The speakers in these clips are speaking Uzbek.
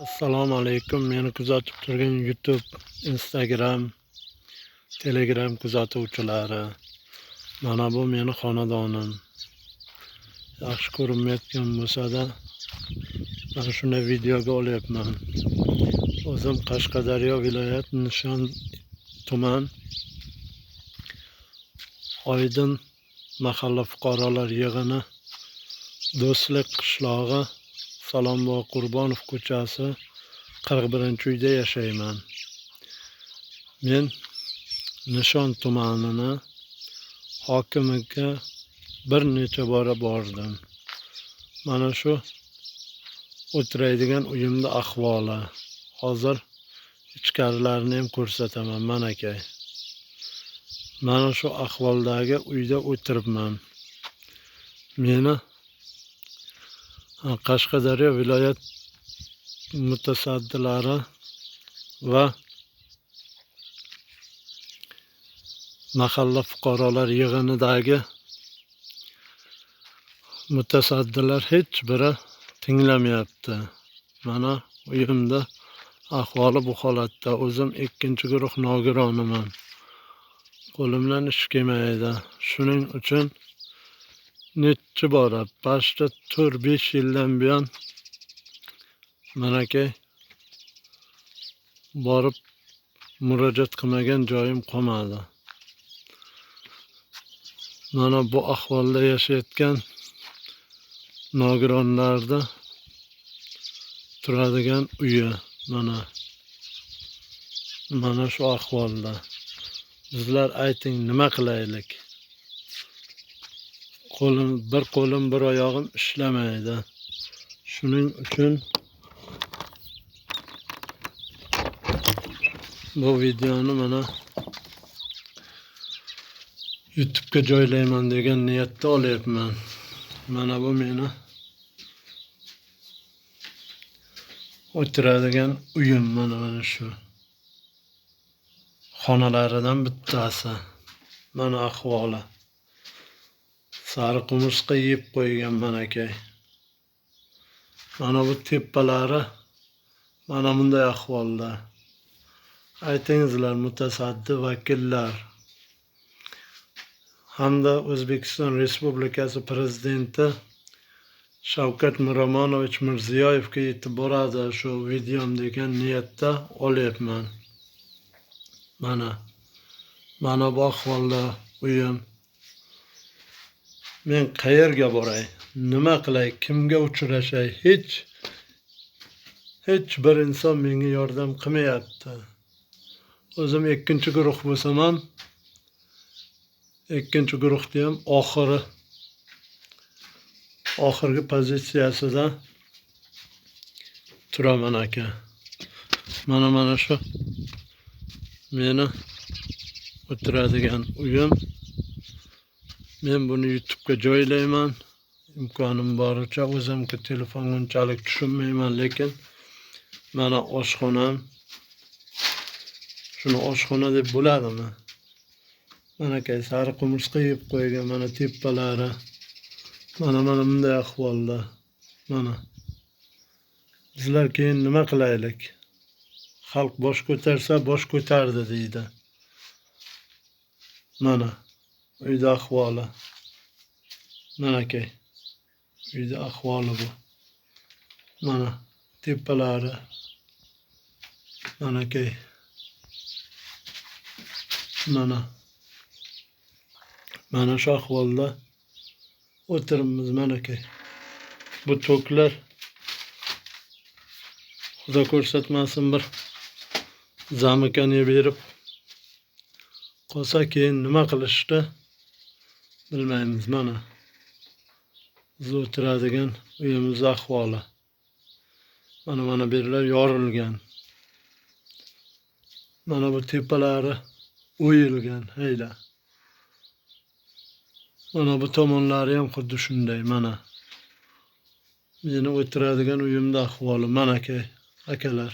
Assalomu alaykum. Meni kuzatib turgan YouTube, Instagram, Telegram kuzatuvchilari. Mana bu meni xonadonim. Yaxshi ko'rinmayotgan bo'lsa-da, mana shunday videoga olyapman. O'zim Qashqadaryo viloyat Nishon tuman Oydin mahalla fuqarolar yig'ini Do'stlik qishlog'i Salomboy Qurbonov ko'chasi 41-uyda yashayman. Men Nishon tumanini hokimiga bir necha bora bordim. Mana shu o'tiradigan uyimda ahvoli. Hozir ichkarilarini ham ko'rsataman. Manakay. Mana shu ahvoldagi uyda o'tiribman. Meni Qashqadaryo viloyat mutasaddilari va mahalla fuqarolar yig'inidagi mutasaddilar hech biri tinglamayapti. Mana uyimda ahvoli bu holatda. O'zim ikkinchi guruh nogironiman. Qo'limdan ish kelmaydi. Shuning uchun necha bora, pashta 4-5 yildan buyon manakay borib murojaat qilmagan joyim qolmadi. Mana bu ahvolda yashayotgan nogironlarda turadigan uyi mana shu ahvolda. Sizlar ayting, nima qilaylik? Bir qo'lim bir oyog'im ishlamaydi. Shuning uchun bu videoni mana YouTube'ga joylayman degan niyatda olyapman. Mana bu meni o'tiradigan uyim, mana shu xonalaridan bittasi. Mana ahvoli. Sari qumursqa yeb qo'ygan manakay. Mana bu tepalari mana bunday ahvolda. Aytingizlar mutasaddi vakillar hamda O'zbekiston Respublikasi Prezidenti Shavkat Miromonovich Mirziyoyevga yetib boradi shu videom degan niyatda olyapman. Mana bu ahvolda uyim. Men qayerga boray? Nima qilay? Kimga uchrashay? Hech bir inson menga yordam qilmayapti. O'zim ikkinchi guruh bo'lsam ham, ikkinchi guruhda ham oxirgi pozitsiyasida turaman aka. Mana shu meni o'tiradigan uyim. Men buni YouTube'ga joylayman. İmkonim boricha o'zimga telefon unchalik tushunmayman, lekin mana oshxonam. Shuni oshxona deb bo'ladimi? Mana kay sari qumursqa yeb qo'ygan, mana tepalari. Mana bunday ahvolda. Mana. Bizlar keyin nima qilaylik? Xalq bosh ko'tarsa, bosh ko'tardi deydi. Mana uyda ahvoli. Manakay. Uyda ahvoli bu. Mana tepalari. Manakay. Mana shu ahvolda o'tiribmiz manakay. Bu toklar Xudo ko'rsatmasin bir zamikani berib qolsa keyin nima qilishdi bilmaymiz. Mana biz o'tiradigan uyimiz ahvoli. Mana birilar yorilgan. Mana bu tepalari o'yilgan, hayda. Mana bu tomonlari ham xuddi shunday. Mana meni o'tiradigan uyimda ahvoli manakay akalar.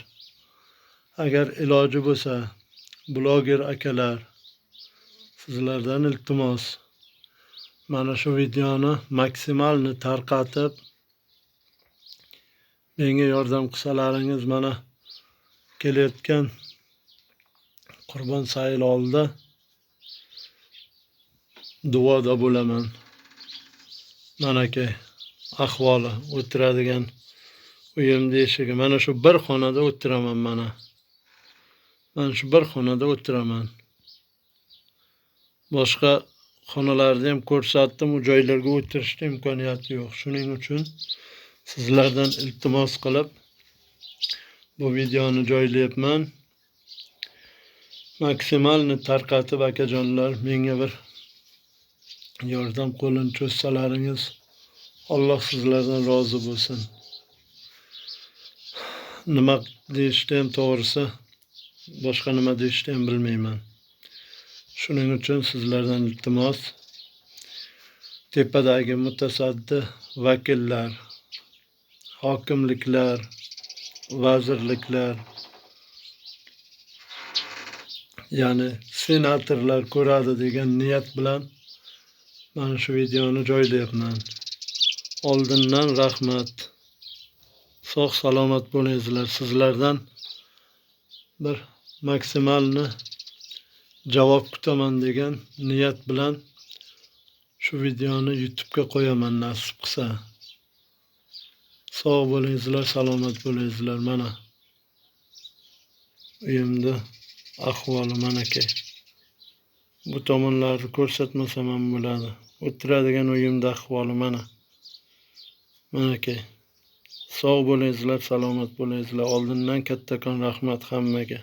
Agar iloji bo'lsa, bloger akalar, sizlardan iltimos, mana shu videoni maksimalni tarqatib menga yordam qilsalaringiz, mana kelayotgan Qurbon saylovida duoda bo'laman. Manaki ahvoli o'tiradigan uyimni eshigi. Mana shu bir xonada o'tiraman mana. Mana shu bir xonada o'tiraman. Boshqa xonalarni ham ko'rsatdim, u joylarga o'tirishga imkoniyati yo'q. Shuning uchun sizlardan iltimos qilib bu videoni joylayapman. Maksimalni tarqatib akajonlar menga bir yordam qo'lini cho'zsalaringiz, Alloh sizlardan rozi bo'lsin. Nima deyishni ham to'g'risi, boshqa nima deyishni ham bilmayman. Shuning uchun sizlardan iltimos, tepadagi mutasaddi vakillar, hokimliklar, vazirliklar, ya'ni senatorlar ko'radi degan niyat bilan mana shu videoni joylayapman. Oldindan rahmat. Sog' salomat bo'lingizlar. Sizlardan bir maksimalni javob kutaman degan niyat bilan shu videoni YouTube'ga qo'yaman nasib qilsa. Sog' bo'lingizlar, salomat bo'lingizlar. Mana uyimda ahvoli manaki. Bu tomonlarni ko'rsatmasam ham bo'ladi. O'tiradigan uyimda ahvoli mana. Manaki. Sog' bo'lingizlar, salomat bo'lingizlar. Oldindan kattakon rahmat hammaga.